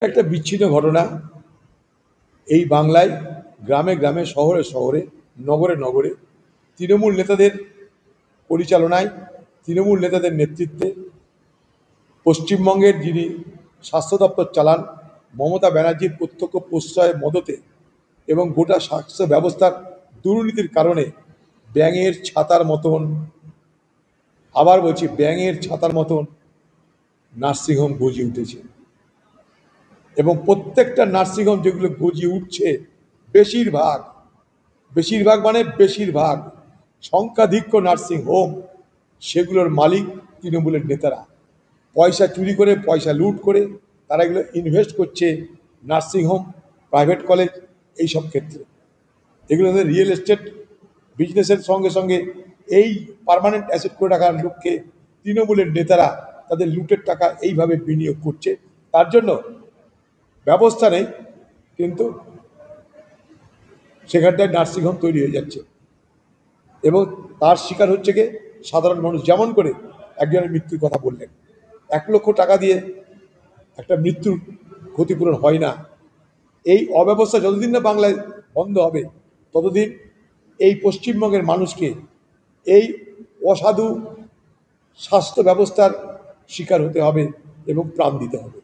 একটা বিচ্ছিন্ন ঘটনা এই বাংলায় গ্রামে গ্রামে শহরে শহরে নগরে নগরে তৃণমূল নেতাদের পরিচালনায় তৃণমূল নেতাদের নেতৃত্বে পশ্চিমবঙ্গের যিনি স্বাস্থ্য দপ্তর চালান মমতা ব্যানার্জির প্রত্যক্ষ প্রশ্রয় মদতে এবং গোটা স্বাস্থ্য ব্যবস্থার দুর্নীতির কারণে ব্যাঙের ছাতার মতন, আবার বলছি ব্যাঙের ছাতার মতন নার্সিংহোম গজিয়ে উঠেছে। এবং প্রত্যেকটা নার্সিংহোম যেগুলো গজিয়ে উঠছে বেশিরভাগ মানে বেশিরভাগ সংখ্যাধিক্য নার্সিংহোম সেগুলোর মালিক তৃণমূলের নেতারা পয়সা চুরি করে, পয়সা লুট করে তারা এগুলো ইনভেস্ট করছে নার্সিংহোম, প্রাইভেট কলেজ এইসব ক্ষেত্রে। এগুলো রিয়েল এস্টেট বিজনেসের সঙ্গে সঙ্গে এই পার্মানেন্ট অ্যাসেট করে রাখার লোককে তৃণমূলের নেতারা তাদের লুটের টাকা এইভাবে বিনিয়োগ করছে। তার জন্য ব্যবস্থা নেই, কিন্তু সেখানটায় নার্সিংহোম তৈরি হয়ে যাচ্ছে এবং তার শিকার হচ্ছে গিয়ে সাধারণ মানুষ। যেমন করে একজনের মৃত্যুর কথা বললেন, 1 লক্ষ টাকা দিয়ে একটা মৃত্যুর ক্ষতিপূরণ হয় না। এই অব্যবস্থা যতদিন না বাংলায় বন্ধ হবে ততদিন এই পশ্চিমবঙ্গের মানুষকে এই অসাধু স্বাস্থ্য ব্যবস্থার শিকার হতে হবে এবং প্রাণ দিতে হবে।